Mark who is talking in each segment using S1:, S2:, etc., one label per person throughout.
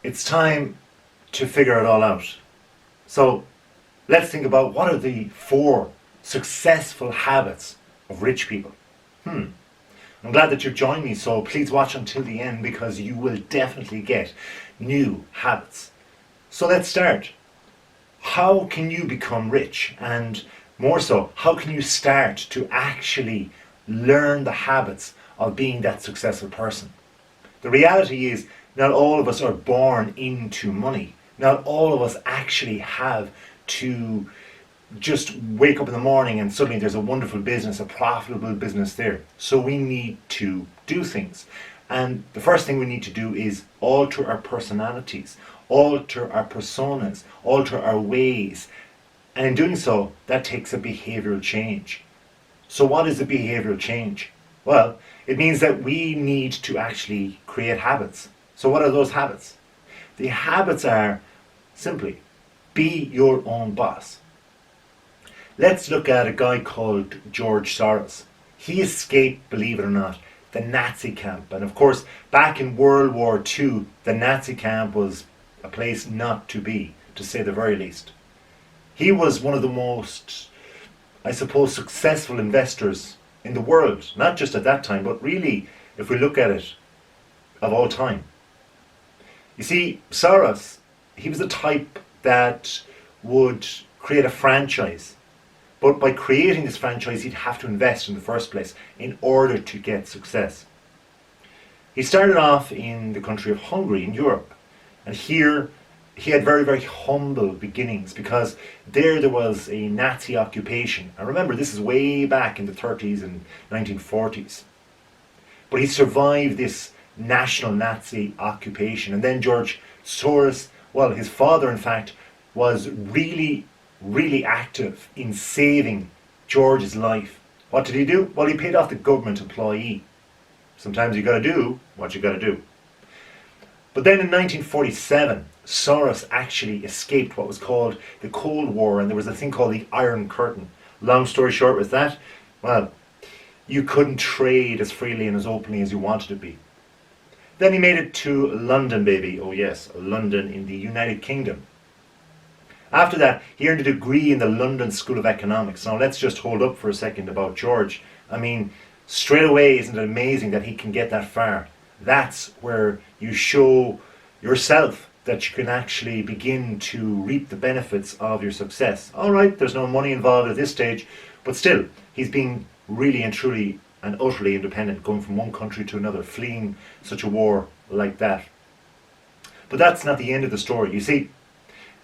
S1: it's time to figure it all out. So let's think about what are the 4 successful habits of rich people. I'm glad that you've joined me, so please watch until the end because you will definitely get new habits. So let's start. How can you become rich? And more so, how can you start to actually learn the habits of being that successful person? The reality is, not all of us are born into money. Not all of us actually have to just wake up in the morning and suddenly there's a wonderful business, a profitable business there. So we need to do things. And the first thing we need to do is alter our personalities, alter our personas, alter our ways. And in doing so, that takes a behavioral change. So what is a behavioral change? Well, it means that we need to actually create habits. So what are those habits? The habits are simply, be your own boss. Let's look at a guy called George Soros. He escaped, believe it or not, the Nazi camp. And of course, back in World War II, the Nazi camp was a place not to be, to say the very least. He was one of the most, I suppose, successful investors in the world. Not just at that time, but really, if we look at it, of all time. You see, Soros, he was the type that would create a franchise. But by creating this franchise, he'd have to invest in the first place in order to get success. He started off in the country of Hungary in Europe. And here he had very, very humble beginnings because there was a Nazi occupation. And remember, this is way back in the 30s and 1940s. But he survived this national Nazi occupation. And then George Soros, well, his father, in fact, was really active in saving George's life. What did he do? Well, he paid off the government employee. Sometimes you got to do what you got to do. But then in 1947, Soros actually escaped what was called the Cold War, and there was a thing called the Iron Curtain. Long story short with that, well, you couldn't trade as freely and as openly as you wanted to be. Then he made it to London, baby. Oh yes, London in the United Kingdom. After that, he earned a degree in the London School of Economics. Now let's just hold up for a second about George. I mean, straight away, isn't it amazing that he can get that far? That's where you show yourself that you can actually begin to reap the benefits of your success. All right, there's no money involved at this stage, but still, he's being really and truly and utterly independent, going from one country to another, fleeing such a war like that. But that's not the end of the story. You see,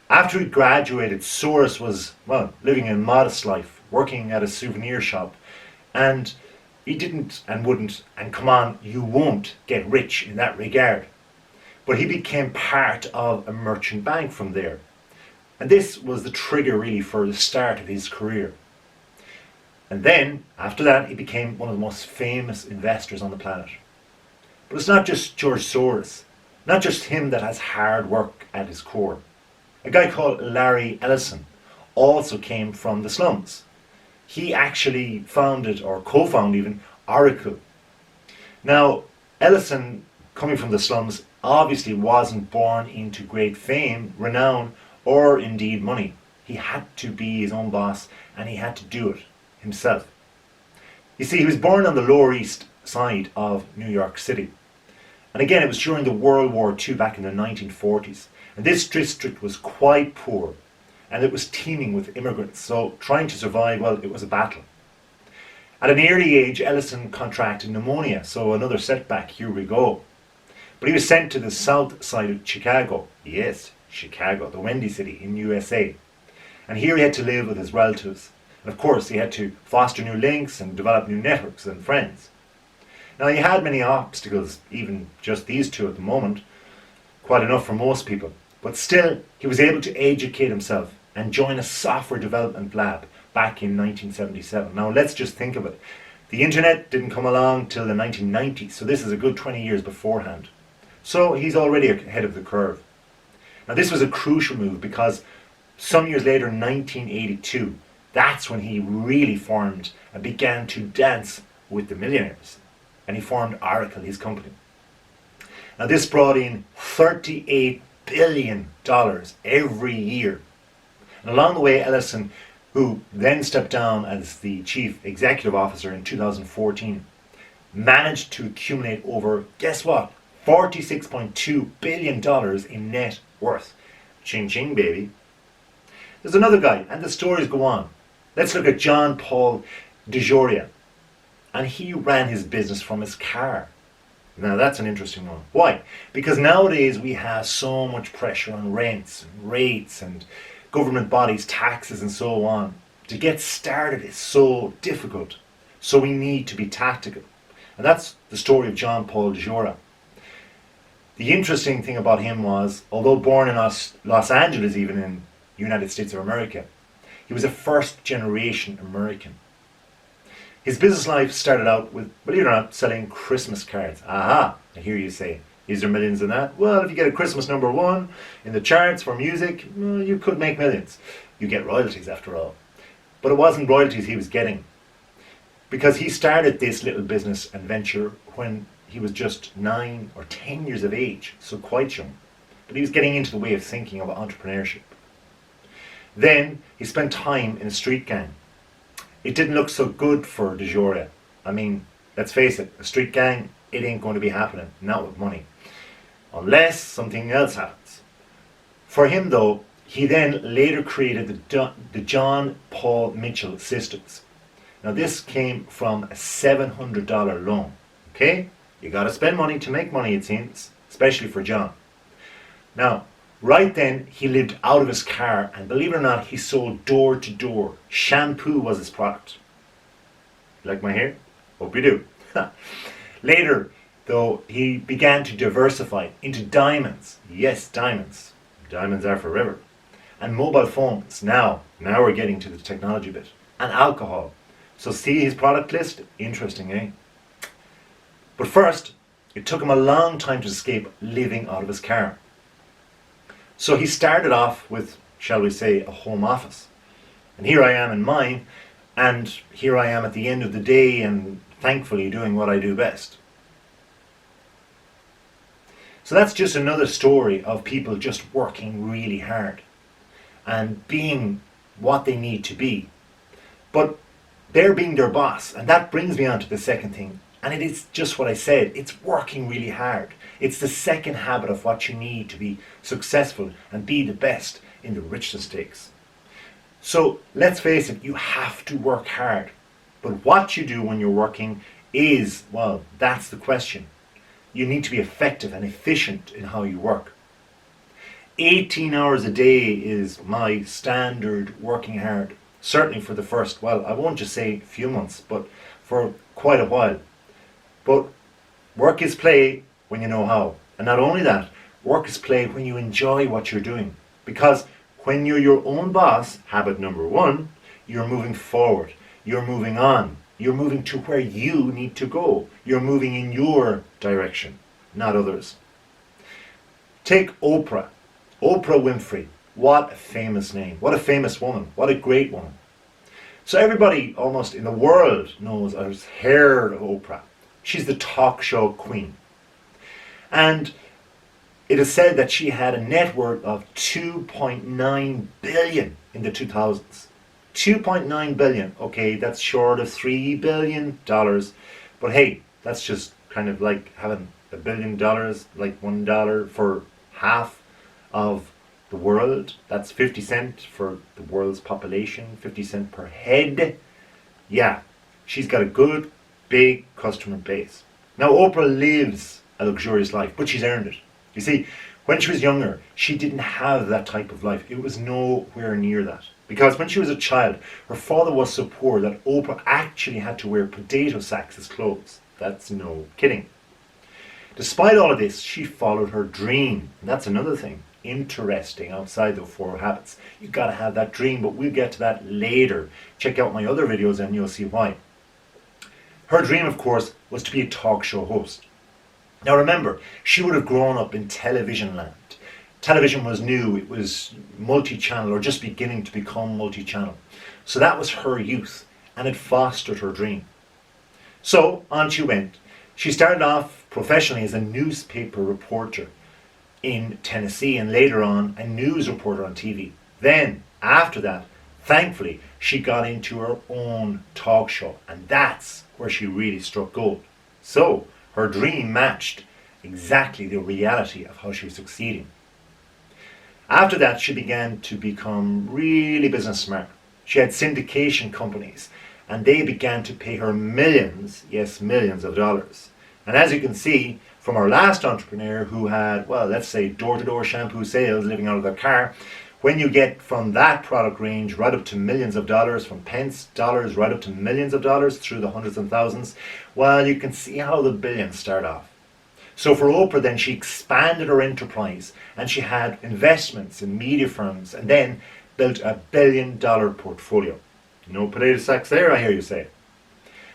S1: after he graduated, Soros was, well, living a modest life, working at a souvenir shop, and he didn't and wouldn't, and come on, you won't get rich in that regard. But he became part of a merchant bank from there. And this was the trigger really for the start of his career. And then, after that, he became one of the most famous investors on the planet. But it's not just George Soros, not just him that has hard work at his core. A guy called Larry Ellison also came from the slums. He actually founded, or co-founded even, Oracle. Now, Ellison, coming from the slums, obviously wasn't born into great fame, renown, or indeed money. He had to be his own boss, and he had to do it himself. You see, he was born on the Lower East Side of New York City. And again, it was during the World War II back in the 1940s. And this district was quite poor, and it was teeming with immigrants, so trying to survive, well, it was a battle. At an early age, Ellison contracted pneumonia, so another setback, here we go. But he was sent to the south side of Chicago, yes, Chicago, the Windy City in USA. And here he had to live with his relatives. And of course, he had to foster new links and develop new networks and friends. Now, he had many obstacles, even just these two at the moment, quite enough for most people. But still, he was able to educate himself and join a software development lab back in 1977. Now, let's just think of it. The internet didn't come along till the 1990s, so this is a good 20 years beforehand. So he's already ahead of the curve. Now, this was a crucial move because some years later, in 1982, that's when he really formed and began to dance with the millionaires. And he formed Oracle, his company. Now, this brought in $38 billion every year. And along the way, Ellison, who then stepped down as the chief executive officer in 2014, managed to accumulate over, guess what, $46.2 billion in net worth. Ching ching, baby. There's another guy, and the stories go on. Let's look at John Paul DeJoria. And he ran his business from his car. Now that's an interesting one. Why? Because nowadays we have so much pressure on rents and rates and government bodies, taxes and so on. To get started is so difficult. So we need to be tactical. And that's the story of John Paul DeJoria. The interesting thing about him was, although born in Los Angeles, even in the United States of America, he was a first generation American. His business life started out with, believe it or not, selling Christmas cards. Aha, I hear you say, is there millions in that? Well, if you get a Christmas #1 in the charts for music, you could make millions. You get royalties after all. But it wasn't royalties he was getting, because he started this little business and venture when he was just 9 or 10 years of age, so quite young. But he was getting into the way of thinking of entrepreneurship. Then he spent time in a street gang. It didn't look so good for DeJoria. I mean, let's face it, a street gang, it ain't going to be happening, not with money. Unless something else happens. For him though, he then later created the John Paul Mitchell systems. Now this came from a $700 loan. Okay? You gotta spend money to make money, it seems, especially for John. Now, right then, he lived out of his car, and believe it or not, he sold door to door. Shampoo was his product. You like my hair? Hope you do. Later, though, he began to diversify into diamonds. Yes, diamonds. Diamonds are forever. And mobile phones. Now we're getting to the technology bit. And alcohol. So see his product list? Interesting, eh? But first, it took him a long time to escape living out of his car. So he started off with, shall we say, a home office. And here I am in mine, and here I am at the end of the day, and thankfully doing what I do best. So that's just another story of people just working really hard and being what they need to be. But they're being their boss, and that brings me on to the second thing. And it is just what I said, it's working really hard. It's the second habit of what you need to be successful and be the best in the richest stakes. So let's face it, you have to work hard. But what you do when you're working is, well, that's the question. You need to be effective and efficient in how you work. 18 hours a day is my standard working hard. Certainly for the first, well, I won't just say few months, but for quite a while. But work is play when you know how. And not only that, work is play when you enjoy what you're doing. Because when you're your own boss, habit #1, you're moving forward. You're moving on. You're moving to where you need to go. You're moving in your direction, not others. Take Oprah. Oprah Winfrey. What a famous name. What a famous woman. What a great woman. So everybody almost in the world knows or has heard of Oprah. She's the talk show queen. And it is said that she had a net worth of $2.9 billion in the 2000s. $2.9 billion. Okay, that's short of $3 billion. But hey, that's just kind of like having $1 billion, like $1 for half of the world. That's 50 cents for the world's population, 50 cents per head. Yeah, she's got a good, big customer base. Now, Oprah lives a luxurious life, but she's earned it. You see, when she was younger, she didn't have that type of life. It was nowhere near that. Because when she was a child, her father was so poor that Oprah actually had to wear potato sacks as clothes. That's no kidding. Despite all of this, she followed her dream. And that's another thing interesting outside the 4 habits. You've got to have that dream, but we'll get to that later. Check out my other videos and you'll see why. Her dream, of course, was to be a talk show host. Now remember, she would have grown up in television land. Television was new, it was multi-channel or just beginning to become multi-channel. So that was her youth and it fostered her dream. So on she went. She started off professionally as a newspaper reporter. in Tennessee, and later on a news reporter on TV. Then, after that, thankfully, she got into her own talk show, and that's where she really struck gold. So, her dream matched exactly the reality of how she was succeeding. After that, she began to become really business smart. She had syndication companies, and they began to pay her millions, yes, millions of dollars. And as you can see from our last entrepreneur who had, well, let's say door-to-door shampoo sales living out of their car, when you get from that product range right up to millions of dollars, from pence, dollars, right up to millions of dollars through the hundreds and thousands, well, you can see how the billions start off. So for Oprah then, she expanded her enterprise and she had investments in media firms and then built a $1 billion portfolio. No potato sacks there, I hear you say.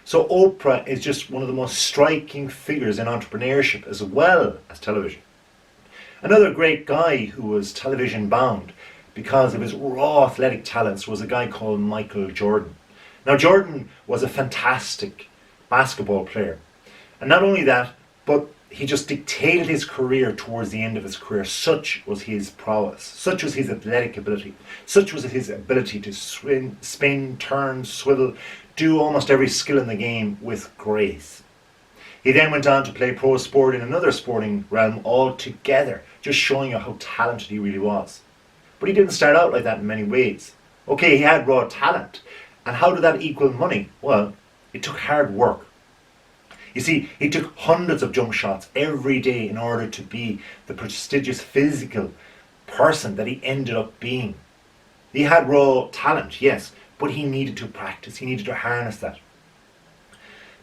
S1: So Oprah is just one of the most striking figures in entrepreneurship as well as television. Another great guy who was television bound because of his raw athletic talents was a guy called Michael Jordan. Now Jordan was a fantastic basketball player. And not only that, but he just dictated his career towards the end of his career. Such was his prowess, such was his athletic ability, such was his ability to swing, spin, turn, swivel, do almost every skill in the game with grace. He then went on to play pro sport in another sporting realm altogether, just showing you how talented he really was. But he didn't start out like that in many ways. Okay, he had raw talent. And how did that equal money? Well, it took hard work. You see, he took hundreds of jump shots every day in order to be the prestigious physical person that he ended up being. He had raw talent, yes, but he needed to practice. He needed to harness that.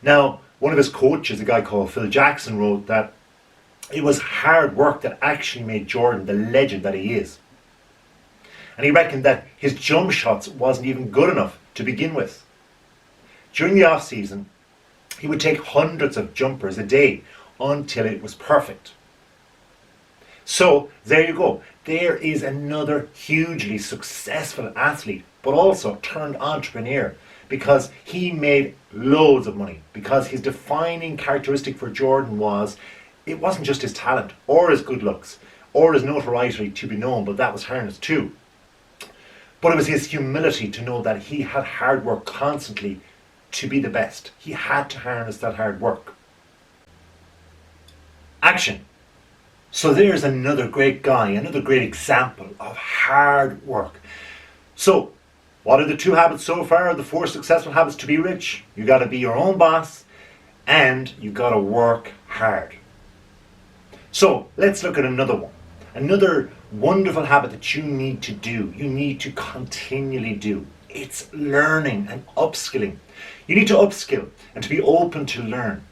S1: Now, one of his coaches, a guy called Phil Jackson, wrote that it was hard work that actually made Jordan the legend that he is. And he reckoned that his jump shots wasn't even good enough to begin with. During the off season, he would take hundreds of jumpers a day until it was perfect. So there you go. There is another hugely successful athlete, but also turned entrepreneur, because he made loads of money. Because his defining characteristic for Jordan was, it wasn't just his talent or his good looks or his notoriety to be known, but that was harnessed too. But it was his humility to know that he had hard work constantly to be the best. He had to harness that hard work. Action. So there's another great guy, another great example of hard work. So, what are the 2 habits so far? The 4 successful habits to be rich. You got to be your own boss and you got to work hard. So, let's look at another one. Another wonderful habit that you need to do. You need to continually do. It's learning and upskilling. You need to upskill and to be open to learn.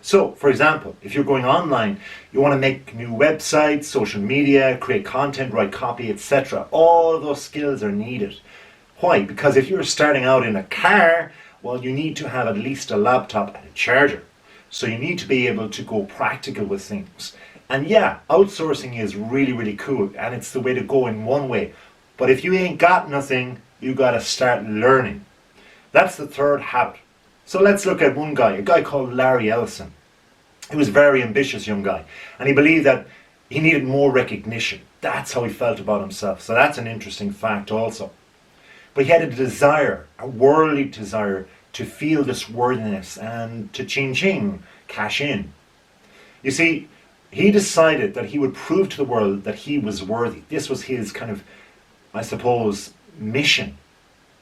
S1: So, for example, if you're going online, you want to make new websites, social media, create content, write copy, etc. All of those skills are needed. Why? Because if you're starting out in a car, well, you need to have at least a laptop and a charger. So you need to be able to go practical with things. And yeah, outsourcing is really, really cool, and it's the way to go in one way. But if you ain't got nothing, you got to start learning. That's the 3rd habit. So let's look at one guy, a guy called Larry Ellison. He was a very ambitious young guy, and he believed that he needed more recognition. That's how he felt about himself. So that's an interesting fact also. But he had a desire, a worldly desire, to feel this worthiness and to ching, cash in. You see, he decided that he would prove to the world that he was worthy. This was his kind of, I suppose, mission.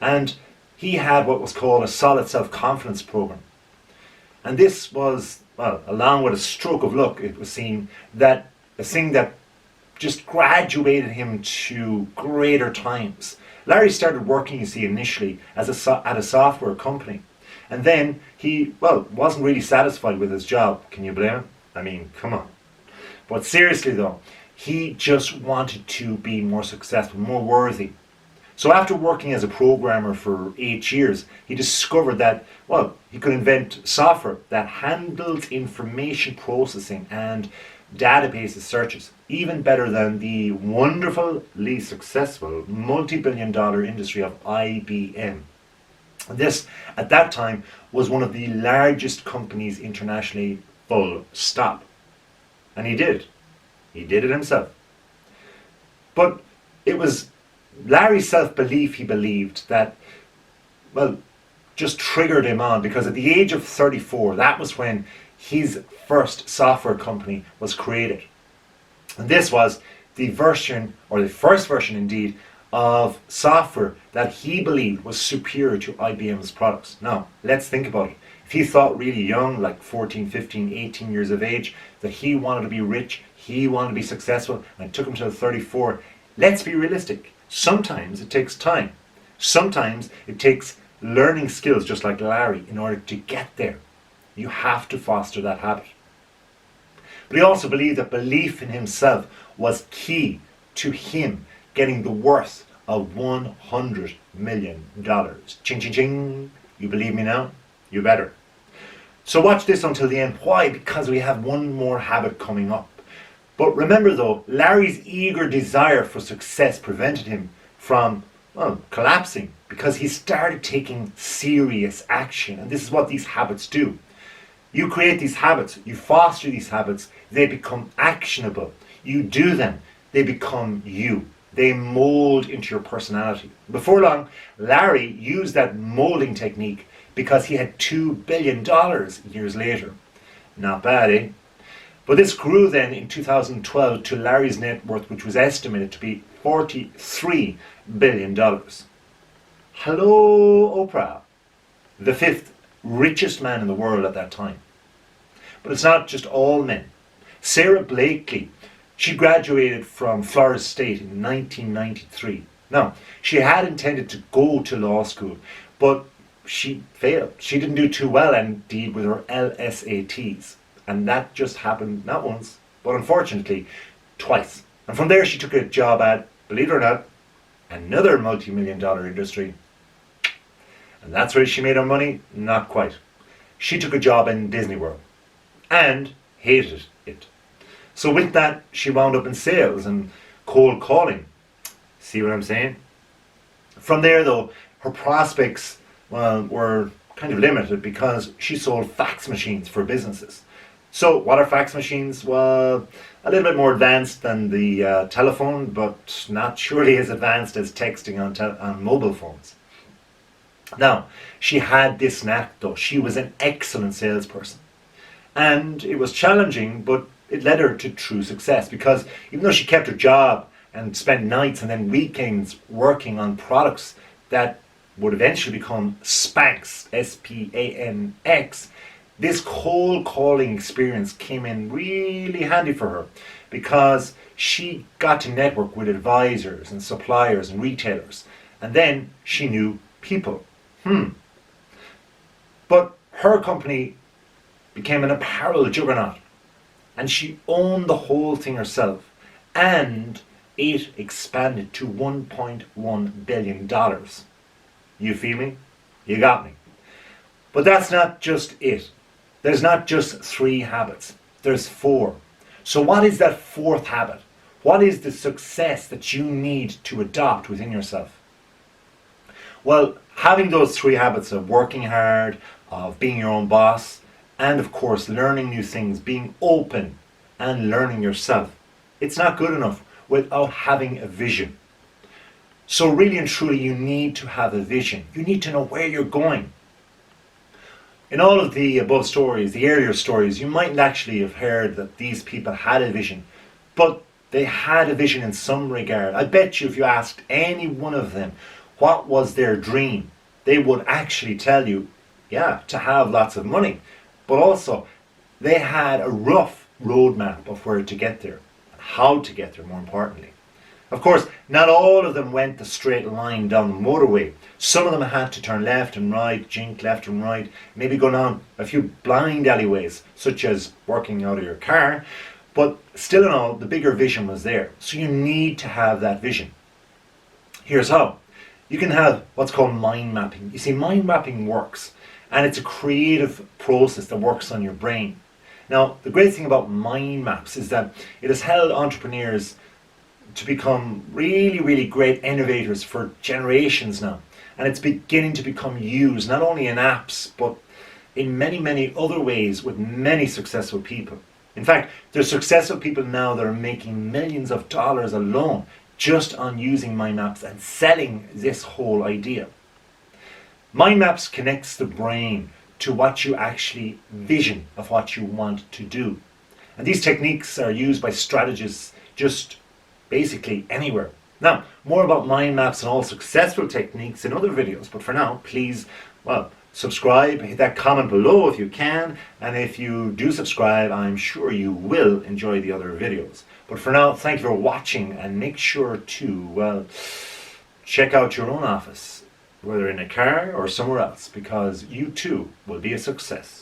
S1: And he had what was called a solid self-confidence program. And this was, well, along with a stroke of luck, it was seen that a thing that just graduated him to greater times. Larry started working, you see, initially at a software company. And then he, well, wasn't really satisfied with his job. Can you blame him? I mean, come on. But seriously though, he just wanted to be more successful, more worthy. So after working as a programmer for 8 years, he discovered that, well, he could invent software that handled information processing and database searches even better than the wonderfully successful multi-billion-dollar industry of IBM. This, at that time, was one of the largest companies internationally, full stop. And he did. He did it himself. But it was Larry's self-belief, he believed, that, well, just triggered him on, because at the age of 34, that was when his first software company was created. And this was the version, or the first version indeed, of software that he believed was superior to IBM's products. Now, let's think about it. If he thought really young, like 14, 15, 18 years of age, that he wanted to be rich, he wanted to be successful, and it took him till 34, let's be realistic. Sometimes it takes time. Sometimes it takes learning skills, just like Larry, in order to get there. You have to foster that habit. But he also believed that belief in himself was key to him getting the worth of $100 million. Ching, ching, ching. You believe me now? You better. So watch this until the end. Why? Because we have one more habit coming up. But remember though, Larry's eager desire for success prevented him from, well, collapsing, because he started taking serious action. And this is what these habits do. You create these habits, you foster these habits, they become actionable. You do them, they become you. They mold into your personality. Before long, Larry used that molding technique because he had $2 billion years later. Not bad, eh? But this grew then in 2012 to Larry's net worth, which was estimated to be $43 billion. Hello, Oprah, the fifth richest man in the world at that time. But it's not just all men. Sarah Blakely, she graduated from Florida State in 1993. Now, she had intended to go to law school, but she failed. She didn't do too well, indeed, with her LSATs. And that just happened not once, but unfortunately, twice. And from there, she took a job at, believe it or not, another multi-million-dollar industry. And that's where she made her money? Not quite. She took a job in Disney World and hated it. So with that, she wound up in sales and cold calling. See what I'm saying? From there, though, her prospects, well, were kind of limited because she sold fax machines for businesses. So what are fax machines? Well, a little bit more advanced than the telephone, but not surely as advanced as texting on mobile phones. Now, she had this knack though. She was an excellent salesperson. And it was challenging, but it led her to true success, because even though she kept her job and spent nights and then weekends working on products that would eventually become Spanx, S-P-A-N-X, this cold calling experience came in really handy for her, because she got to network with advisors and suppliers and retailers, and then she knew people. But her company became an apparel juggernaut, and she owned the whole thing herself, and it expanded to $1.1 billion. You feel me? You got me. But that's not just it. There's not just 3 habits. There's 4. So what is that 4th habit? What is the success that you need to adopt within yourself? Well, having those 3 habits of working hard, of being your own boss, and of course learning new things, being open and learning yourself, it's not good enough without having a vision. So really and truly, you need to have a vision. You need to know where you're going. In all of the above stories, the earlier stories, you mightn't actually have heard that these people had a vision, but they had a vision in some regard. I bet you if you asked any one of them what was their dream, they would actually tell you, yeah, to have lots of money. But also, they had a rough roadmap of where to get there, and how to get there, more importantly. Of course, not all of them went the straight line down the motorway. Some of them had to turn left and right, jink left and right, maybe go down a few blind alleyways, such as working out of your car. But still in all, the bigger vision was there. So you need to have that vision. Here's how. You can have what's called mind mapping. You see, mind mapping works, and it's a creative process that works on your brain. Now, the great thing about mind maps is that it has held entrepreneurs to become really, really great innovators for generations now. And it's beginning to become used not only in apps, but in many, many other ways with many successful people. In fact, there's successful people now that are making millions of dollars alone just on using mind maps and selling this whole idea. Mind maps connects the brain to what you actually vision of what you want to do. And these techniques are used by strategists just basically anywhere. Now, more about mind maps and all successful techniques in other videos, but for now, please, subscribe, hit that comment below if you can, and if you do subscribe, I'm sure you will enjoy the other videos. But for now, thank you for watching, and make sure to, check out your own office, whether in a car or somewhere else, because you too will be a success.